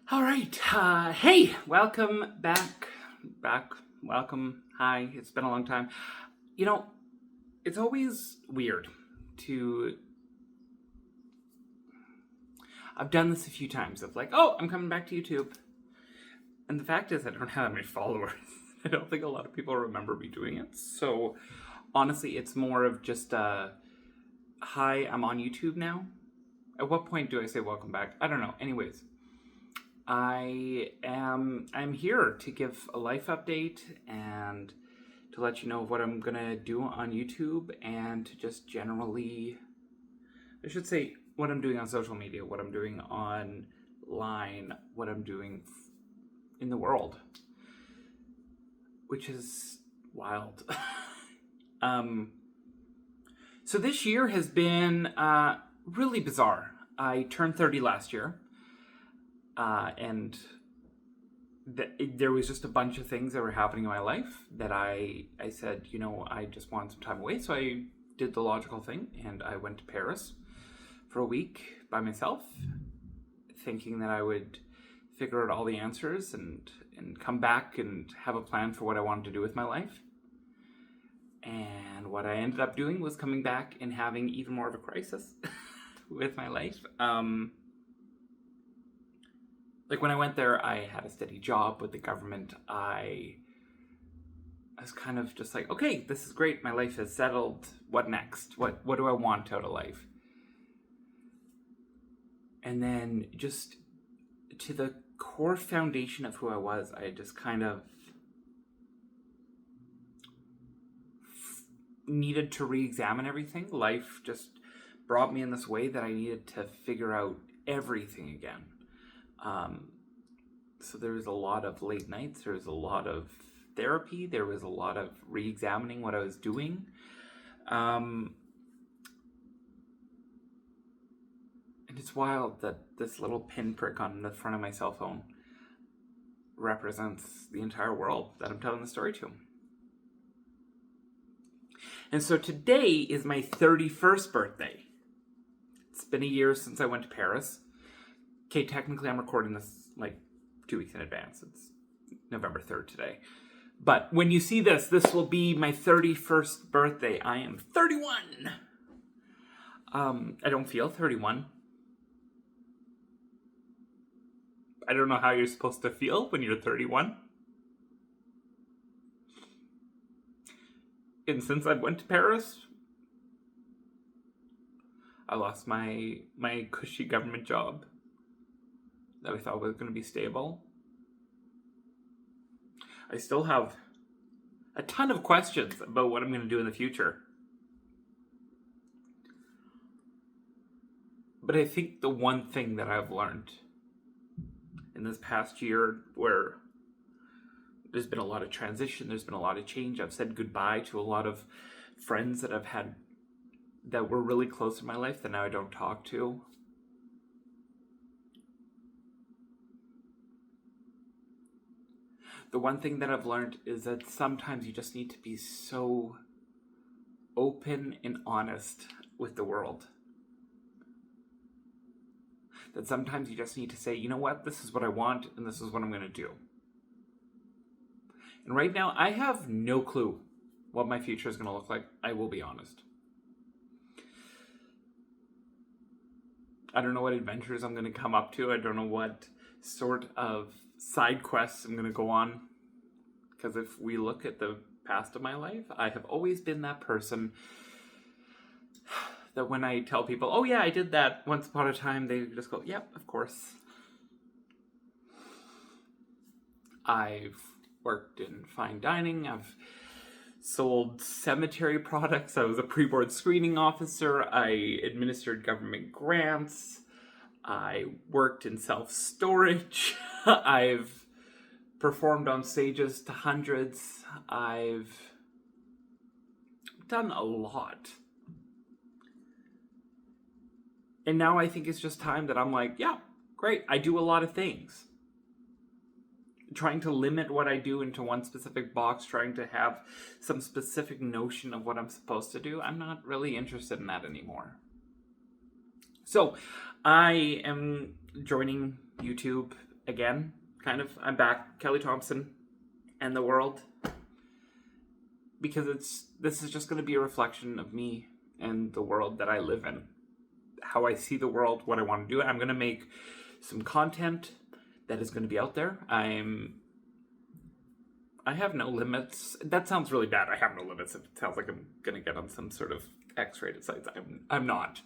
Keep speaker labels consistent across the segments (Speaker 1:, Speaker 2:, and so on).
Speaker 1: All right. Hey, welcome back. Welcome. Hi. It's been a long time. You know, it's always weird to. I've done this a few times of like, oh, I'm coming back to YouTube. And the fact is, I don't have that many followers. I don't think a lot of people remember me doing it. So, honestly, it's more of just hi, I'm on YouTube now. At what point do I say welcome back? I don't know. Anyways, I'm here to give a life update and to let you know what I'm gonna do on YouTube and to just generally, I should say, what I'm doing on social media, what I'm doing online, what I'm doing in the world, which is wild. So this year has been really bizarre. I turned 30 last year. And there was just a bunch of things that were happening in my life that I said, I just want some time away. So I did the logical thing and I went to Paris for a week by myself, thinking that I would figure out all the answers and come back and have a plan for what I wanted to do with my life. And what I ended up doing was coming back and having even more of a crisis with my life. Like when I went there, I had a steady job with the government. I was kind of just like, okay, this is great. My life is settled. What next? What do I want out of life? And then just to the core foundation of who I was, I just kind of needed to re-examine everything. Life just brought me in this way that I needed to figure out everything again. So there was a lot of late nights, there was a lot of therapy, there was a lot of re-examining what I was doing. And it's wild that this little pinprick on the front of my cell phone represents the entire world that I'm telling the story to. And so today is my 31st birthday. It's been a year since I went to Paris. Okay, technically I'm recording this like 2 weeks in advance. It's November 3rd today. But when you see this will be my 31st birthday. I am 31. I don't feel 31. I don't know how you're supposed to feel when you're 31. And since I went to Paris, I lost my cushy government job that I thought was going to be stable. I still have a ton of questions about what I'm going to do in the future. But I think the one thing that I've learned in this past year, where there's been a lot of transition, there's been a lot of change, I've said goodbye to a lot of friends that I've had that were really close in my life that now I don't talk to. The one thing that I've learned is that sometimes you just need to be so open and honest with the world. That sometimes you just need to say, you know what, this is what I want and this is what I'm going to do. And right now, I have no clue what my future is going to look like. I will be honest. I don't know what adventures I'm going to come up to. I don't know what sort of side quests I'm going to go on. Because if we look at the past of my life, I have always been that person that when I tell people, oh yeah, I did that once upon a time, they just go, yep, of course. I've worked in fine dining. I've sold cemetery products. I was a pre-board screening officer. I administered government grants. I worked in self-storage. I've performed on stages to hundreds. I've done a lot. And now I think it's just time that I'm like, yeah, great. I do a lot of things. Trying to limit what I do into one specific box, trying to have some specific notion of what I'm supposed to do, I'm not really interested in that anymore. So I am joining YouTube again, kind of, I'm back, Kelly Thompson and the world. Because this is just going to be a reflection of me and the world that I live in. How I see the world, what I want to do. I'm going to make some content that is going to be out there. I have no limits. That sounds really bad. I have no limits. It sounds like I'm going to get on some sort of X-rated sites. I'm not.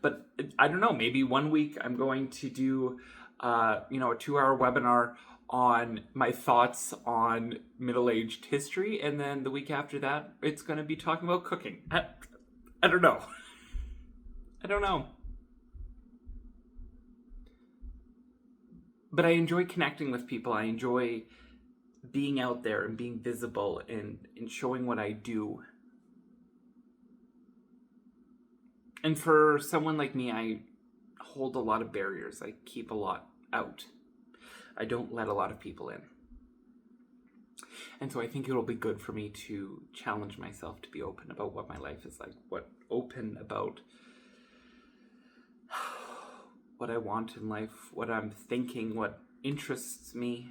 Speaker 1: But I don't know. Maybe one week I'm going to do, a 2-hour webinar on my thoughts on middle-aged history. And then the week after that, it's going to be talking about cooking. I don't know. I don't know. But I enjoy connecting with people. I enjoy being out there and being visible and showing what I do. And for someone like me, I hold a lot of barriers. I keep a lot out. I don't let a lot of people in. And so I think it'll be good for me to challenge myself to be open about what my life is like. Open about what I want in life, what I'm thinking, what interests me.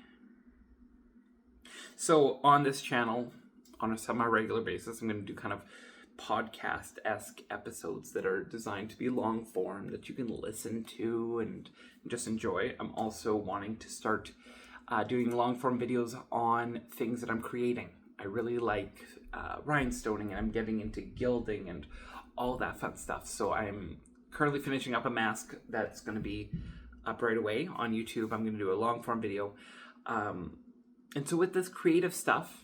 Speaker 1: So on this channel, on a semi-regular basis, I'm going to do kind of podcast-esque episodes that are designed to be long form, that you can listen to and just enjoy. I'm also wanting to start doing long form videos on things that I'm creating. I really like rhinestoning, and I'm getting into gilding and all that fun stuff. So I'm currently finishing up a mask that's going to be up right away on YouTube. I'm going to do a long form video. And so with this creative stuff,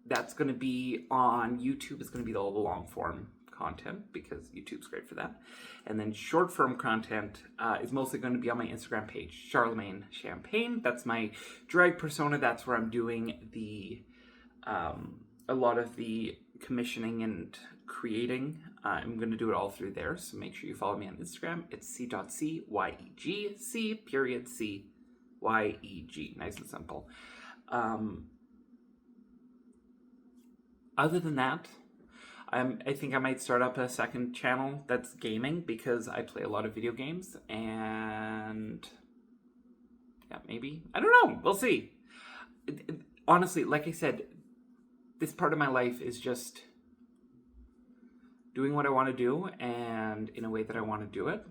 Speaker 1: that's going to be on YouTube. It's going to be all the long form content because YouTube's great for that. And then short form content is mostly going to be on my Instagram page, Charlemagne Champagne. That's my drag persona. That's where I'm doing a lot of the commissioning and creating. I'm going to do it all through there. So make sure you follow me on Instagram. It's c.cyeg, C.cyeg. Nice and simple. Other than that, I think I might start up a second channel that's gaming because I play a lot of video games, and yeah, maybe. I don't know. We'll see. Honestly, like I said, this part of my life is just doing what I want to do and in a way that I want to do it.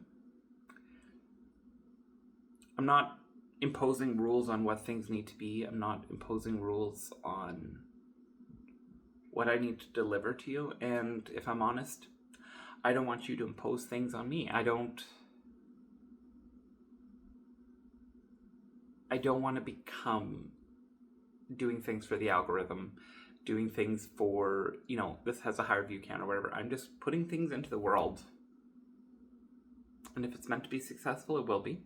Speaker 1: I'm not imposing rules on what things need to be. I'm not imposing rules on what I need to deliver to you. And if I'm honest, I don't want you to impose things on me. I don't want to become doing things for the algorithm, doing things for, this has a higher view count or whatever. I'm just putting things into the world. And if it's meant to be successful, it will be.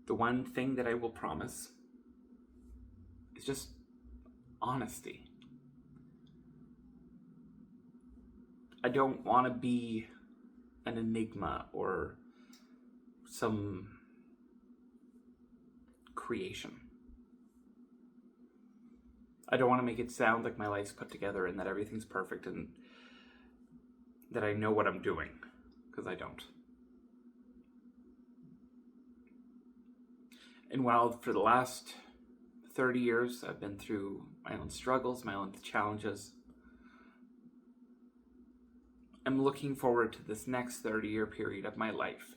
Speaker 1: The one thing that I will promise is just honesty. I don't want to be an enigma or some creation. I don't want to make it sound like my life's put together and that everything's perfect and that I know what I'm doing, because I don't. And while for the last 30 years I've been through my own struggles, my own challenges, I'm looking forward to this next 30-year period of my life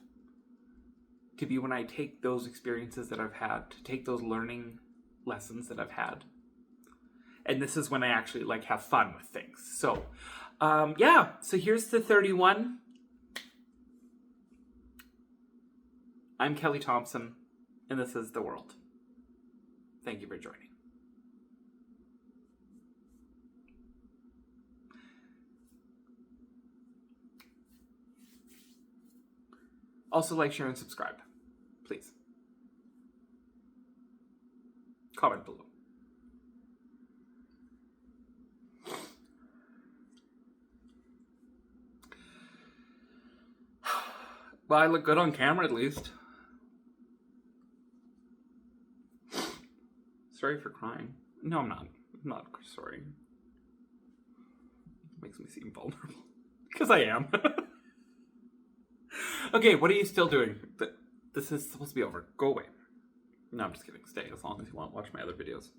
Speaker 1: to be when I take those experiences that I've had, to take those learning lessons that I've had. And this is when I actually have fun with things. So, so here's the 31. I'm Kelly Thompson, and this is The World. Thank you for joining. Also, like, share, and subscribe. Please. Comment below. Well, I look good on camera at least. Sorry for crying. No, I'm not. I'm not sorry. Makes me seem vulnerable. Because I am. Okay, what are you still doing? This is supposed to be over. Go away. No, I'm just kidding. Stay as long as you want. Watch my other videos.